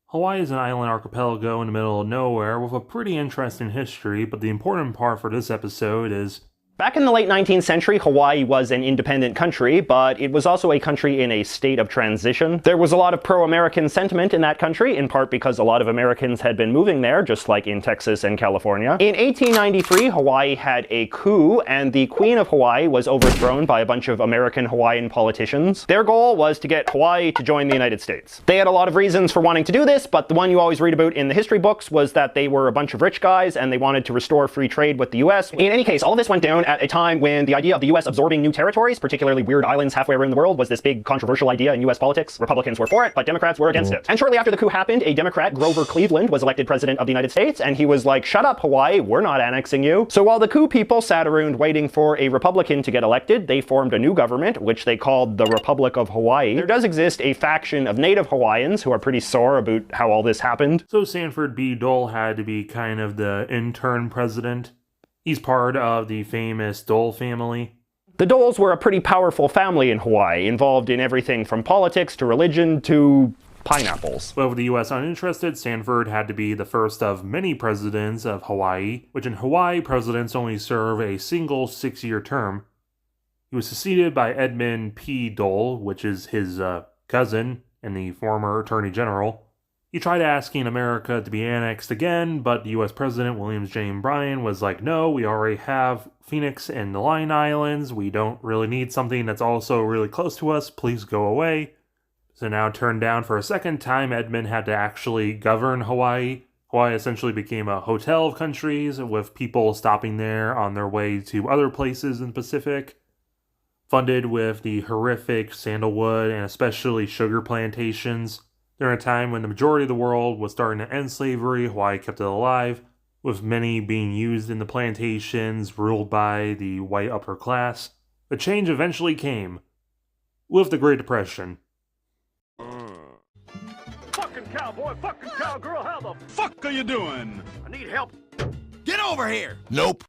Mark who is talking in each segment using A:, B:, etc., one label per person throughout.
A: Hawaii is an island archipelago in the middle of nowhere with a pretty interesting history, but the important part for this episode is
B: back in the late 19th century, Hawaii was an independent country, but it was also a country in a state of transition. There was a lot of pro-American sentiment in that country, in part because a lot of Americans had been moving there, just like in Texas and California. In 1893, Hawaii had a coup, and the Queen of Hawaii was overthrown by a bunch of American Hawaiian politicians. Their goal was to get Hawaii to join the United States. They had a lot of reasons for wanting to do this, but the one you always read about in the history books was that they were a bunch of rich guys and they wanted to restore free trade with the US. In any case, all of this went down at a time when the idea of the US absorbing new territories, particularly weird islands halfway around the world, was this big controversial idea in US politics. Republicans were for it, but Democrats were against it. And shortly after the coup happened, a Democrat, Grover Cleveland, was elected president of the United States, and he was like, "Shut up, Hawaii, we're not annexing you." So while the coup people sat around waiting for a Republican to get elected, they formed a new government, which they called the Republic of Hawaii. There does exist a faction of native Hawaiians who are pretty sore about how all this happened.
A: so Sanford B. Dole had to be kind of the intern president. He's part of the famous Dole family.
B: The Doles were a pretty powerful family in Hawaii, involved in everything from politics to religion to pineapples.
A: But with the US uninterested, Sanford had to be the first of many presidents of Hawaii, which in Hawaii, presidents only serve a single 6-year term. He was succeeded by Edmund P. Dole, which is his cousin and the former Attorney General. He tried asking America to be annexed again, but US President William J. Bryan was like, "No, we already have Phoenix and the Line Islands. We don't really need something that's also really close to us. Please go away." So now turned down for a second time, Edmund had to actually govern Hawaii. Hawaii essentially became a hotel of countries, with people stopping there on their way to other places in the Pacific. Funded with the horrific sandalwood and especially sugar plantations. During a time when the majority of the world was starting to end slavery, Hawaii kept it alive, with many being used in the plantations ruled by the white upper class. But change eventually came, with the Great Depression.
C: Fucking cowboy, fucking cowgirl, how the fuck are you doing? I need help.
D: Get over here! Nope.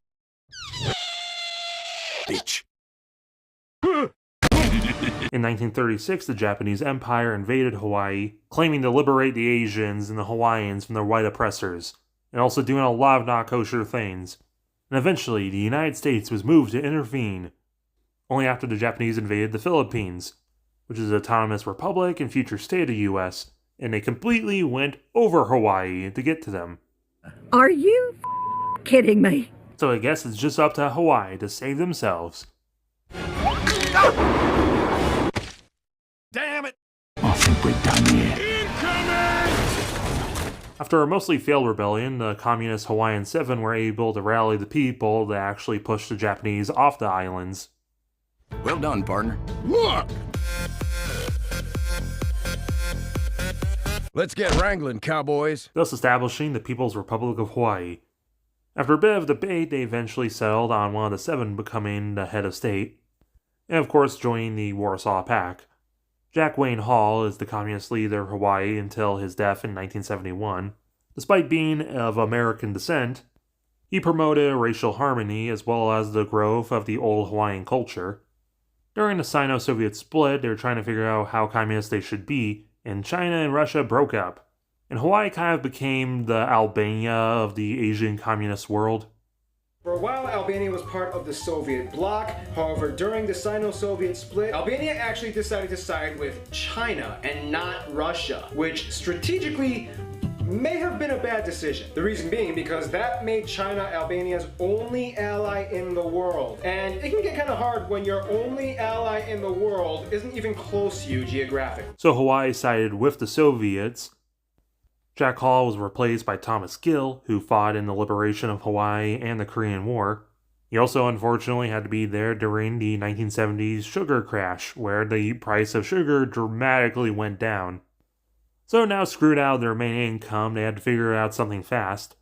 D: Bitch.
A: In 1936, the Japanese Empire invaded Hawaii, claiming to liberate the Asians and the Hawaiians from their white oppressors, and also doing a lot of not kosher things. And eventually, the United States was moved to intervene, only after the Japanese invaded the Philippines, which is an autonomous republic and future state of the US, and they completely went over Hawaii to get to them.
E: Are you kidding me?
A: So I guess it's just up to Hawaii to save themselves.
C: Damn it!
D: I think we're done here.
C: Incoming!
A: After a mostly failed rebellion, the communist Hawaiian Seven were able to rally the people to actually push the Japanese off the islands.
D: Well done, partner. Look! Let's get wrangling, cowboys.
A: Thus establishing the People's Republic of Hawaii. After a bit of debate, they eventually settled on one of the 7 becoming the head of state, and of course joining the Warsaw Pact. Jack Wayne Hall is the communist leader of Hawaii until his death in 1971. Despite being of American descent, he promoted racial harmony as well as the growth of the old Hawaiian culture. During the Sino-Soviet split, they were trying to figure out how communist they should be, and China and Russia broke up. And Hawaii kind of became the Albania of the Asian communist world.
F: For a while, Albania was part of the Soviet bloc. However, during the Sino-Soviet split, Albania actually decided to side with China and not Russia, which strategically may have been a bad decision. The reason being because that made China Albania's only ally in the world. And it can get kind of hard when your only ally in the world isn't even close to you geographically.
A: So Hawaii sided with the Soviets. Jack Hall was replaced by Thomas Gill, who fought in the liberation of Hawaii and the Korean War. He also unfortunately had to be there during the 1970s sugar crash, where the price of sugar dramatically went down. So now screwed out of their main income, they had to figure out something fast.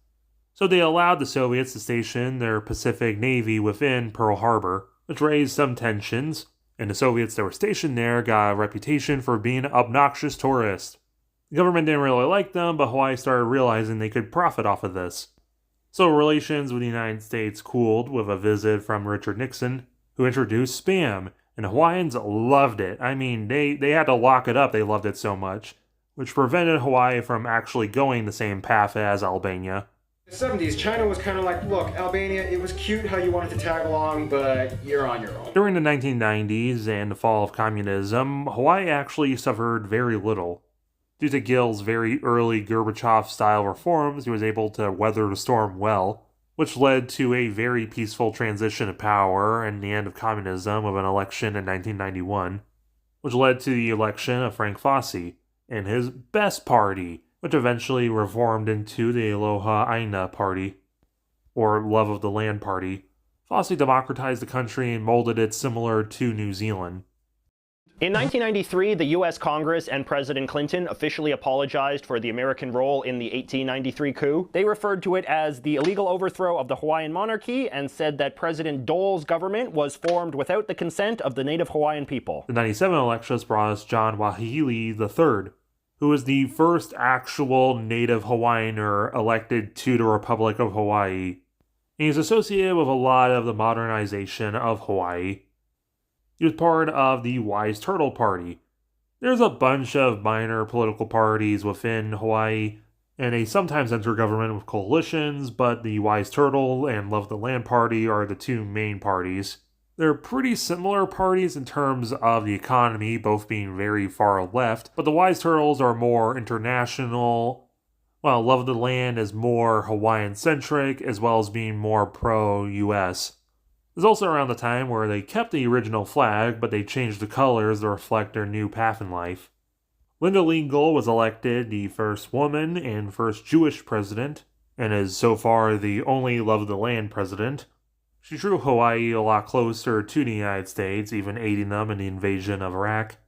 A: So they allowed the Soviets to station their Pacific Navy within Pearl Harbor, which raised some tensions, and the Soviets that were stationed there got a reputation for being obnoxious tourists. The government didn't really like them, but Hawaii started realizing they could profit off of this. So relations with the United States cooled with a visit from Richard Nixon, who introduced Spam, and Hawaiians loved it. I mean, they had to lock it up, they loved it so much. which prevented Hawaii from actually going the same path as Albania.
F: In the 70s, China was kind of like, look, Albania, it was cute how you wanted to tag along, but you're on your own.
A: During the 1990s and the fall of communism, Hawaii actually suffered very little. Due to Gil's very early Gorbachev-style reforms, he was able to weather the storm well, which led to a very peaceful transition of power and the end of communism with an election in 1991, which led to the election of Frank Fossey and his best party, which eventually reformed into the Aloha Aina Party, or Love of the Land Party. Fossey democratized the country and molded it similar to New Zealand.
B: In 1993, the U.S. Congress and President Clinton officially apologized for the American role in the 1893 coup. They referred to it as the illegal overthrow of the Hawaiian monarchy and said that President Dole's government was formed without the consent of the native Hawaiian people.
A: The 97 elections brought us John Wahihili III, who was the first actual native Hawaiianer elected to the Republic of Hawaii. And he's associated with a lot of the modernization of Hawaii. He was part of the Wise Turtle Party. There's a bunch of minor political parties within Hawaii, and they sometimes enter government with coalitions, but the Wise Turtle and Love the Land Party are the two main parties. They're pretty similar parties in terms of the economy, both being very far left, but the Wise Turtles are more international, while Love of the Land is more Hawaiian-centric, as well as being more pro-US. It was also around the time where they kept the original flag, but they changed the colors to reflect their new path in life. Linda Lingle was elected the first woman and first Jewish president, and is so far the only Love of the Land president. She drew Hawaii a lot closer to the United States, even aiding them in the invasion of Iraq.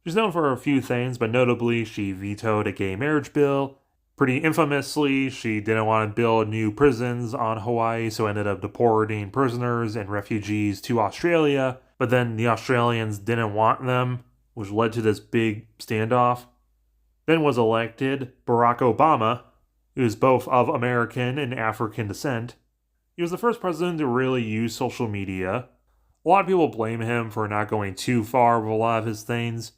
A: She's known for a few things, but notably she vetoed a gay marriage bill. Pretty infamously, she didn't want to build new prisons on Hawaii, so ended up deporting prisoners and refugees to Australia, but then the Australians didn't want them, which led to this big standoff. Then was elected Barack Obama, who is both of American and African descent. He was the first president to really use social media. A lot of people blame him for not going too far with a lot of his things,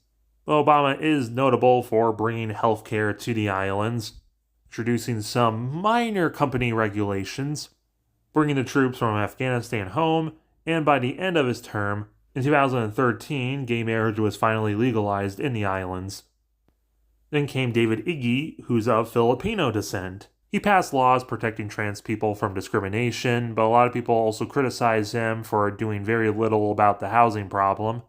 A: but Obama is notable for bringing healthcare to the islands, introducing some minor company regulations, bringing the troops from Afghanistan home, and by the end of his term, in 2013, gay marriage was finally legalized in the islands. Then came David Iggy, who's of Filipino descent. He passed laws protecting trans people from discrimination, but a lot of people also criticize him for doing very little about the housing problem.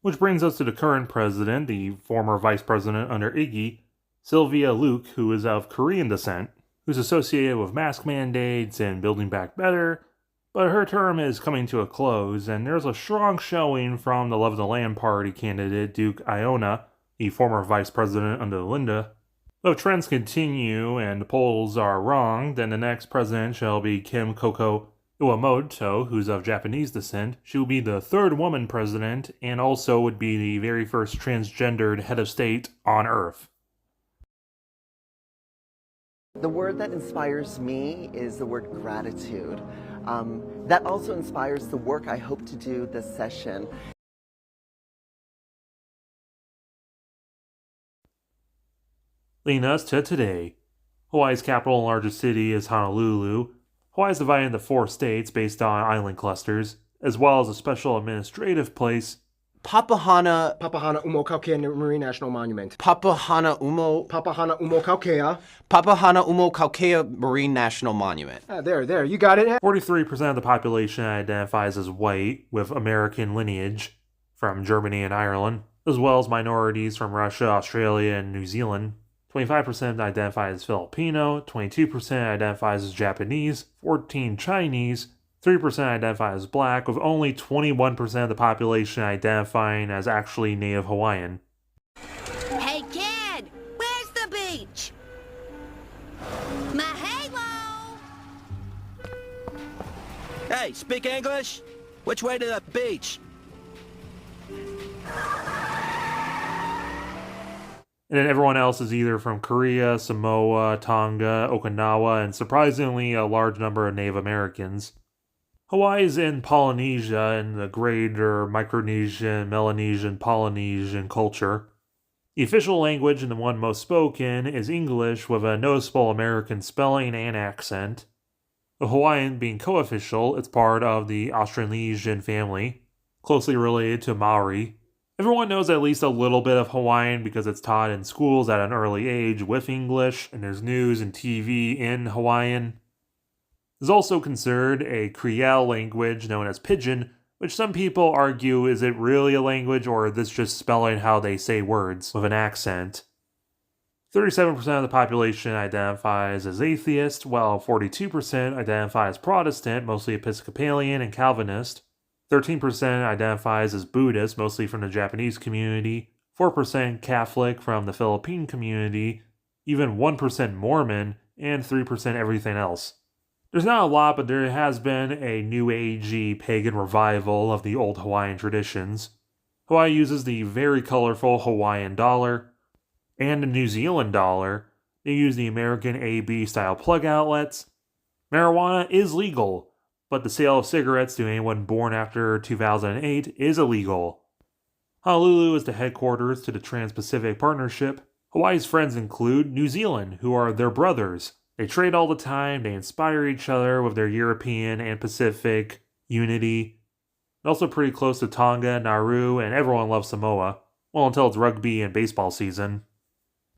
A: Which brings us to the current president, the former vice president under Iggy, Sylvia Luke, who is of Korean descent, who's associated with mask mandates and Building Back Better, but her term is coming to a close, and there's a strong showing from the Love of the Land Party candidate Duke Aiona, the former vice president under Linda. But if trends continue and the polls are wrong, then the next president shall be Kim Koko Iwamoto, who's of Japanese descent. She will be the third woman president, and also would be the very first transgendered head of state on Earth.
G: The word that inspires me is the word gratitude. That also inspires the work I hope to do this session.
A: Leading us to today. Hawaii's capital and largest city is Honolulu. Hawaii is divided into 4 states based on island clusters, as well as a special administrative place.
F: Papahana Umokaukea Marine National Monument.
H: Papahana Umokaukea Marine National Monument.
F: There, you got it.
A: 43% of the population identifies as white, with American lineage from Germany and Ireland, as well as minorities from Russia, Australia, and New Zealand. 25% identify as Filipino, 22% identifies as Japanese, 14% Chinese, 3% identify as black, with only 21% of the population identifying as actually native Hawaiian.
I: Hey kid, where's the beach? Mahalo!
H: Hey, speak English? Which way to the beach?
A: And then everyone else is either from Korea, Samoa, Tonga, Okinawa, and surprisingly a large number of Native Americans. Hawaii is in Polynesia in the greater Micronesian, Melanesian, Polynesian culture. The official language and the one most spoken is English with a noticeable American spelling and accent. With Hawaiian being co-official, it's part of the Austronesian family, closely related to Maori. Everyone knows at least a little bit of Hawaiian because it's taught in schools at an early age with English, and there's news and TV in Hawaiian. There's also considered a Creole language known as Pidgin, which some people argue is it really a language or is this just spelling how they say words with an accent. 37% of the population identifies as atheist, while 42% identify as Protestant, mostly Episcopalian and Calvinist. 13% identifies as Buddhist, mostly from the Japanese community. 4% Catholic from the Philippine community. Even 1% Mormon, and 3% everything else. There's not a lot, but there has been a new agey pagan revival of the old Hawaiian traditions. Hawaii uses the very colorful Hawaiian dollar and the New Zealand dollar. They use the American AB style plug outlets. Marijuana is legal, but the sale of cigarettes to anyone born after 2008 is illegal. Honolulu is the headquarters to the Trans-Pacific Partnership. Hawaii's friends include New Zealand, who are their brothers. They trade all the time, they inspire each other with their European and Pacific unity. They're also pretty close to Tonga, Nauru, and everyone loves Samoa. Well, until it's rugby and baseball season.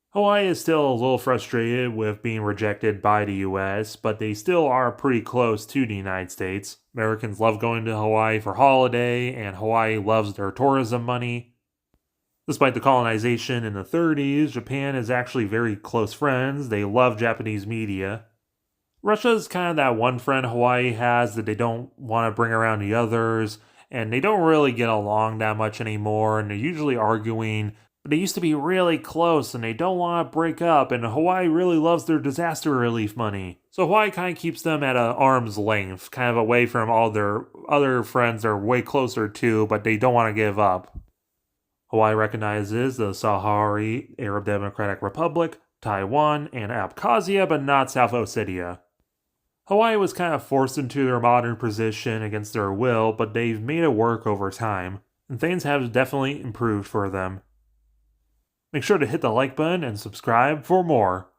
A: Hawaii is still a little frustrated with being rejected by the US, but they still are pretty close to the United States. Americans love going to Hawaii for holiday, and Hawaii loves their tourism money. Despite the colonization in the 30s, Japan is actually very close friends. They love Japanese media. Russia is kind of that one friend Hawaii has that they don't want to bring around the others, and they don't really get along that much anymore, and they're usually arguing, but they used to be really close, and they don't want to break up, and Hawaii really loves their disaster relief money. So Hawaii kind of keeps them at an arm's length, kind of away from all their other friends they're way closer to, but they don't want to give up. Hawaii recognizes the Sahrawi Arab Democratic Republic, Taiwan, and Abkhazia, but not South Ossetia. Hawaii was kind of forced into their modern position against their will, but they've made it work over time, and things have definitely improved for them. Make sure to hit the like button and subscribe for more.